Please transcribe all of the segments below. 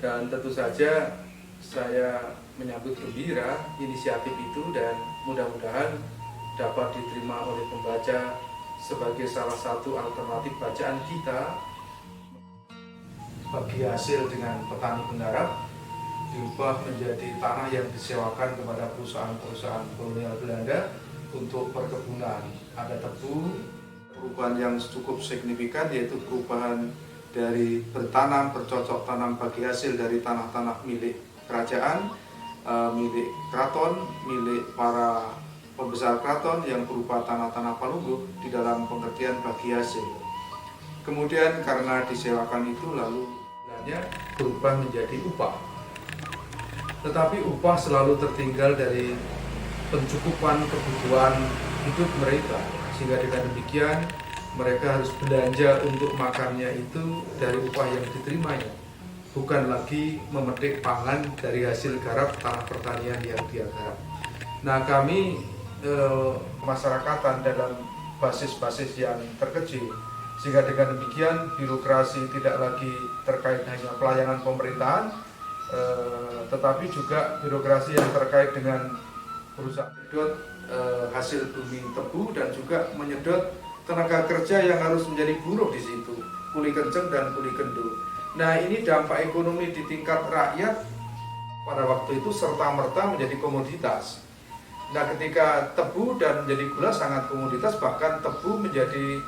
Dan tentu saja saya menyambut gembira inisiatif itu dan mudah-mudahan dapat diterima oleh pembaca sebagai salah satu alternatif bacaan kita. Bagi hasil dengan petani penggarap diubah menjadi tanah yang disewakan kepada perusahaan-perusahaan kolonial Belanda untuk perkebunan. Ada tebu, perubahan yang cukup signifikan yaitu perubahan dari bertanam, bercocok tanam bagi hasil dari tanah-tanah milik kerajaan, milik keraton, milik para pembesar keraton yang berupa tanah-tanah palungguh di dalam pengertian bagi hasil. Kemudian karena disewakan itu lalu berubah menjadi upah. Tetapi upah selalu tertinggal dari pencukupan kebutuhan hidup mereka, sehingga dengan demikian mereka harus belanja untuk makannya itu dari upah yang diterimanya, bukan lagi memetik pangan dari hasil garap tanah pertanian yang dia garap. Nah, kami masyarakatan dalam basis-basis yang terkecil, sehingga dengan demikian birokrasi tidak lagi terkait hanya pelayanan pemerintahan, tetapi juga birokrasi yang terkait dengan perusahaan menyedot hasil bumi tebu dan juga menyedot tenaga kerja yang harus menjadi buruh di situ, kuli kenceng dan kuli kendur. Nah, ini dampak ekonomi di tingkat rakyat pada waktu itu serta-merta menjadi komoditas. Nah, ketika tebu dan menjadi gula sangat komoditas, bahkan tebu menjadi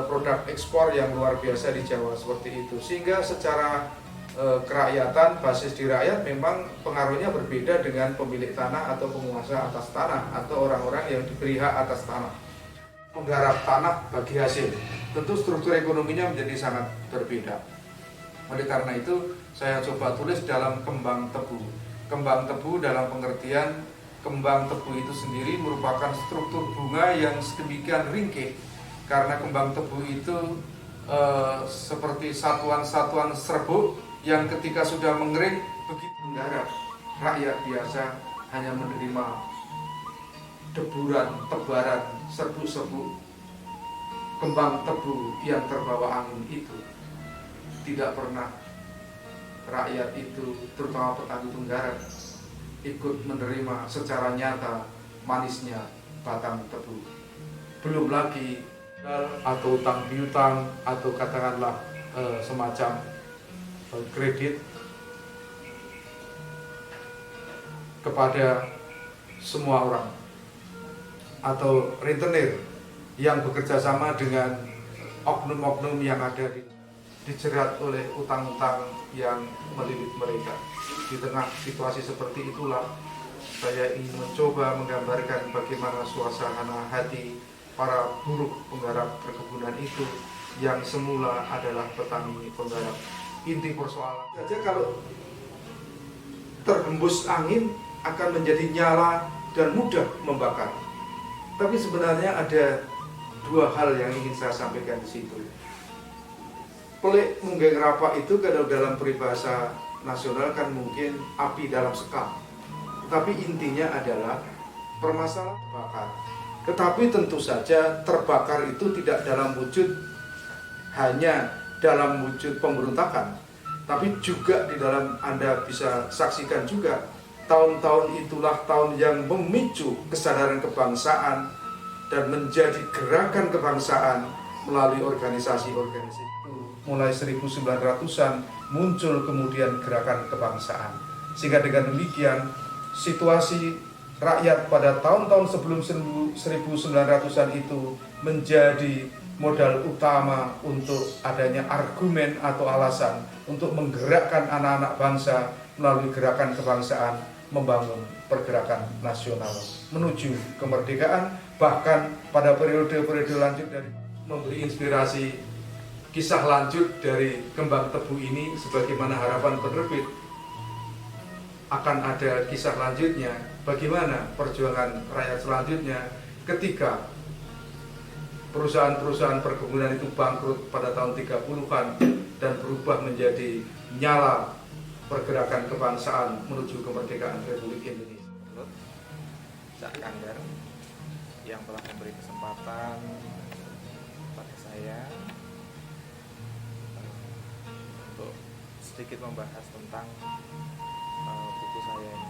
produk ekspor yang luar biasa di Jawa seperti itu. Sehingga secara kerakyatan, basis di rakyat memang pengaruhnya berbeda dengan pemilik tanah atau penguasa atas tanah atau orang-orang yang diberi hak atas tanah. Menggarap tanah bagi hasil, tentu struktur ekonominya menjadi sangat berbeda. Oleh karena itu, saya coba tulis dalam kembang tebu. Kembang tebu dalam pengertian kembang tebu itu sendiri merupakan struktur bunga yang sedemikian ringkih, karena kembang tebu itu seperti satuan-satuan serbuk yang ketika sudah mengering begitu menggarap, rakyat biasa hanya menerima deburan, tebaran, serbuk-serbuk kembang tebu yang terbawa angin itu. Tidak pernah rakyat itu, terutama petani penggarap, ikut menerima secara nyata manisnya batang tebu. Belum lagi atau utang piutang atau katakanlah semacam kredit kepada semua orang atau rentenir yang bekerja sama dengan oknum-oknum yang ada dijerat oleh utang-utang yang melilit mereka. Di tengah situasi seperti itulah saya ingin mencoba menggambarkan bagaimana suasana hati para buruh penggarap perkebunan itu yang semula adalah petani penggarap. Inti persoalan saja kalau terhembus angin akan menjadi nyala dan mudah membakar. Tapi sebenarnya ada dua hal yang ingin saya sampaikan di situ. Pelik munggeng rapak itu kalau dalam peribahasa nasional kan mungkin api dalam sekam. Tapi intinya adalah permasalahan terbakar. Tetapi tentu saja terbakar itu tidak dalam wujud hanya dalam wujud pemberontakan, tapi juga di dalam Anda bisa saksikan juga tahun-tahun itulah tahun yang memicu kesadaran kebangsaan dan menjadi gerakan kebangsaan melalui organisasi-organisasi. Mulai 1900-an muncul kemudian gerakan kebangsaan, sehingga dengan demikian situasi rakyat pada tahun-tahun sebelum 1900-an itu menjadi modal utama untuk adanya argumen atau alasan untuk menggerakkan anak-anak bangsa melalui gerakan kebangsaan membangun pergerakan nasional menuju kemerdekaan, bahkan pada periode-periode lanjut dari memberi inspirasi kisah lanjut dari kembang tebu ini sebagaimana harapan penerbit akan ada kisah lanjutnya bagaimana perjuangan rakyat selanjutnya ketika perusahaan-perusahaan perkebunan itu bangkrut pada tahun 30-an dan berubah menjadi nyala pergerakan kebangsaan menuju kemerdekaan Republik Indonesia. Cak Kandar yang telah memberi kesempatan pada saya untuk sedikit membahas tentang buku saya ini.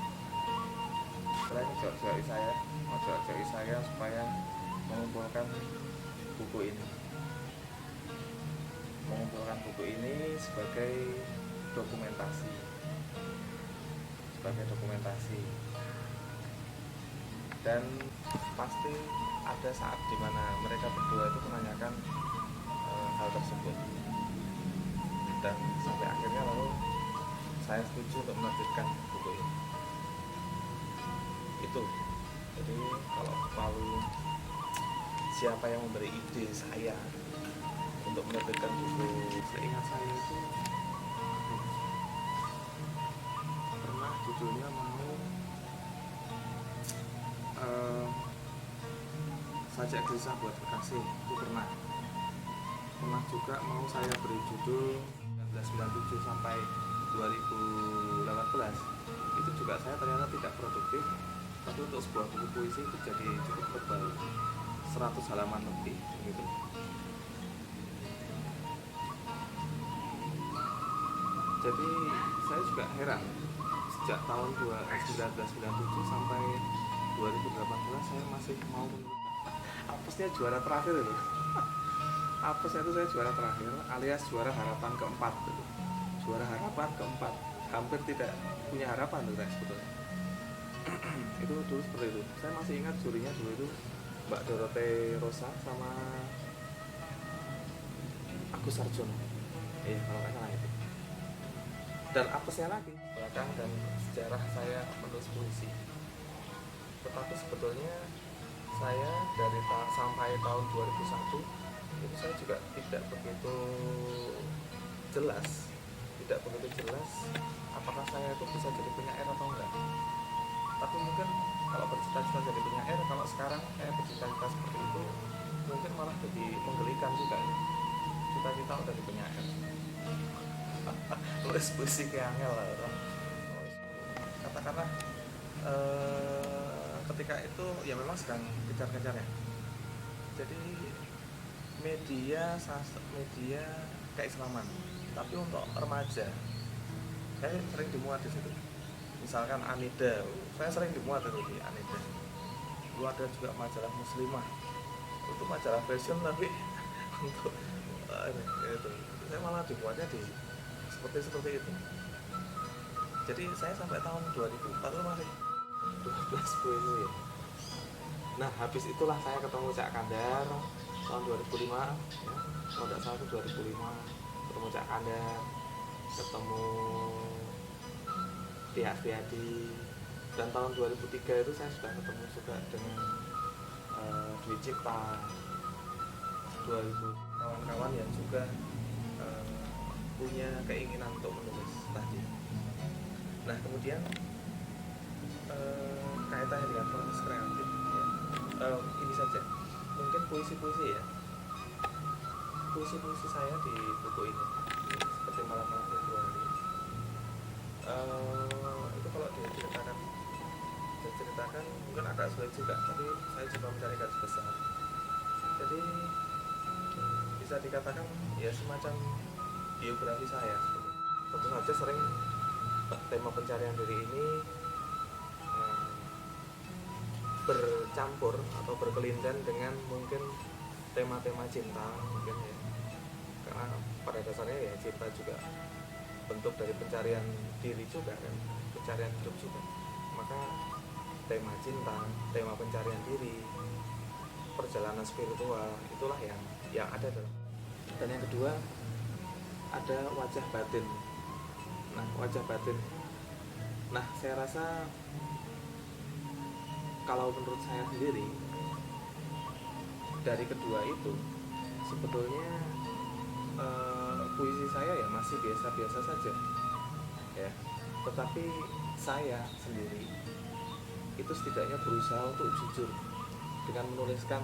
Selain ngejok-joki saya supaya mengumpulkan buku ini. Mengumpulkan buku ini sebagai dokumentasi. Dan pasti ada saat dimana mereka berdua itu menanyakan hal tersebut, dan sampai akhirnya lalu saya setuju untuk menerbitkan buku ini. Itu jadi kalau lalu siapa yang memberi ide saya untuk menerbitkan buku, seingat saya itu pernah judulnya mau Sajak Gelisah Buat Kekasih, itu pernah juga mau saya beri judul 1997 sampai 2018. Itu juga saya ternyata tidak produktif, tapi untuk sebuah buku puisi itu jadi cukup tebal, 100 halaman lebih gitu. Jadi saya juga heran, sejak tahun 1997 sampai 2018 saya masih mau apesnya juara terakhir itu. Apesnya itu saya juara terakhir alias juara harapan keempat gitu. Juara harapan keempat, hampir tidak punya harapan tuh saya sebetulnya. Itu dulu seperti itu. Saya masih ingat jurinya dulu itu Mbak Dorote Rosa sama Agus Sarjono. Iya, kalau nggak salah itu. Dan apesnya lagi belakang dan sejarah saya menulis puisi. Tetapi sebetulnya saya dari sampai tahun 2001 itu saya juga tidak begitu jelas apakah saya itu bisa jadi penyair atau enggak. Tapi mungkin kalau bercita-cita jadi penyair, kalau sekarang saya bercita-cita seperti itu, mungkin malah jadi menggelikan juga ya. Cita-cita udah jadi penyair. Tulis puisi kayak angel lah. Katakanlah ketika itu ya memang sedang kejar-kejarnya. Jadi media keislaman, tapi untuk remaja saya sering dimuat di situ. Misalkan Anida, saya sering dimuat itu di Anida. Lalu ada juga majalah Muslimah, itu majalah fashion tapi untuk itu saya malah dimuatnya di seperti itu. Jadi saya sampai tahun 2004 itu masih 12 puisi ya. Nah habis itulah saya ketemu Cak Kandar tahun 2005 ya, kalau tidak salah itu 2005 ketemu Cak Kandar, ketemu Tia Astiadi, dan tahun 2003 itu saya sudah ketemu juga dengan Dwi Cipta, 2000 kawan-kawan yang juga punya keinginan untuk menulis tadi. Nah kemudian kaitannya dengan proses kreatif ya. Ini saja mungkin puisi-puisi ya, puisi-puisi saya di buku ini seperti Malam-Malam Februari itu kalau diceritakan mungkin agak sulit juga, tapi saya coba mencari garis besar. Jadi bisa dikatakan ya semacam biografi saya. Tentu saja sering tema pencarian diri ini bercampur atau berkelindan dengan mungkin tema-tema cinta mungkin ya, karena pada dasarnya ya cinta juga bentuk dari pencarian diri juga kan, pencarian hidup juga. Maka tema cinta, tema pencarian diri, perjalanan spiritual itulah yang ada dalam. Dan yang kedua ada wajah batin. Nah wajah batin, nah saya rasa kalau menurut saya sendiri dari kedua itu sebetulnya puisi saya ya masih biasa-biasa saja ya, tetapi saya sendiri itu setidaknya berusaha untuk jujur dengan menuliskan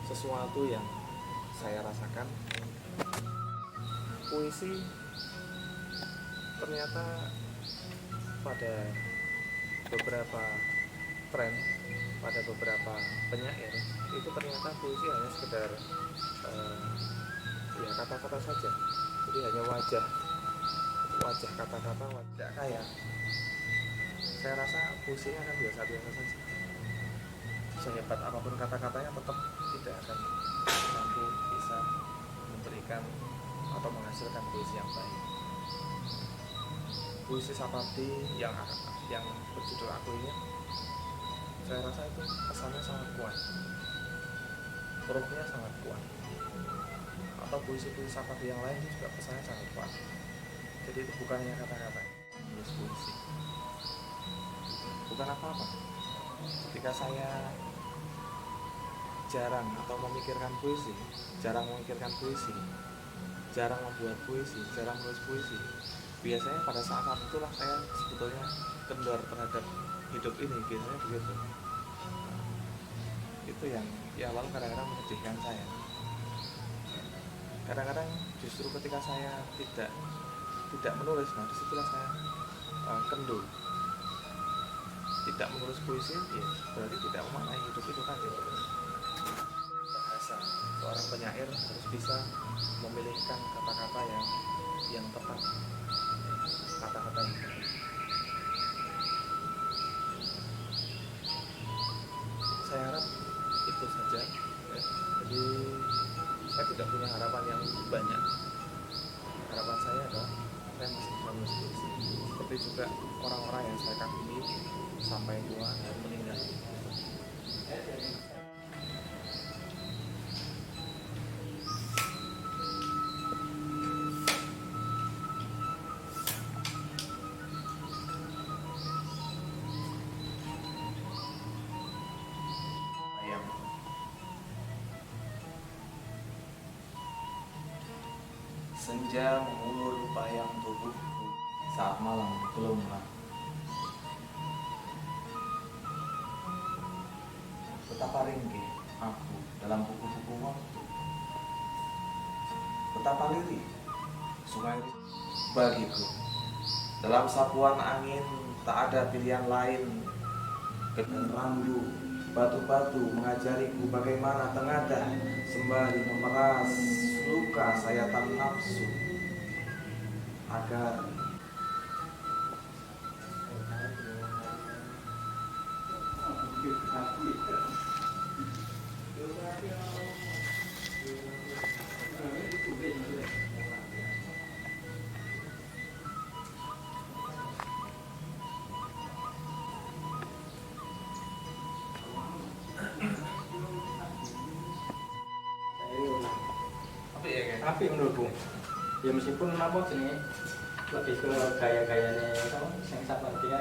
sesuatu yang saya rasakan. Puisi ternyata pada beberapa tren, pada beberapa penyair itu ternyata puisi hanya sekedar ya kata-kata saja, jadi hanya wajah wajah kata-kata tidak kaya, saya rasa puisinya akan biasa-biasa saja. Sehebat apapun kata-katanya tetap tidak akan mampu bisa memberikan atau menghasilkan puisi yang baik. Puisi Sapabdi yang berjudul Aku Ingin, saya rasa itu pesannya sangat kuat, rohnya sangat kuat. Atau puisi-puisi Sapabdi yang lain juga pesannya sangat kuat. Jadi itu bukan hanya kata-kata, menulis puisi bukan apa-apa. Ketika saya jarang atau memikirkan puisi, jarang memikirkan puisi, jarang membuat puisi, jarang menulis puisi, biasanya pada saat itulah saya sebetulnya kendor terhadap hidup ini, biasanya begitu. Itu yang ya lalu kadang-kadang menyedihkan saya. Kadang-kadang justru ketika saya tidak menulis, nah disitulah saya kendor. Tidak menulis puisi ya berarti tidak memaknai hidup itu tadi. Bahasa seorang penyair harus bisa memilihkan kata-kata yang tepat, kata-kata yang tepat. Saya harap itu saja ya. Jadi saya tidak punya harapan yang banyak. Harapan saya adalah saya masih bisa menulis puisi, seperti juga orang-orang yang saya kagumi sampai tua dan meninggal. Senja mengulur bayang tubuhku saat malam gelembung. Betapa ringkih aku dalam buku-buku waktu. Betapa lirih sungai bagiku. Dalam sapuan angin tak ada pilihan lain. Dan randu batu-batu mengajariku bagaimana tengadah sembari memeras luka sayatan nafsu agar tapi menurutku ya meskipun apa jenis lebih ke gaya-gayanya apa yang Sapabdi ya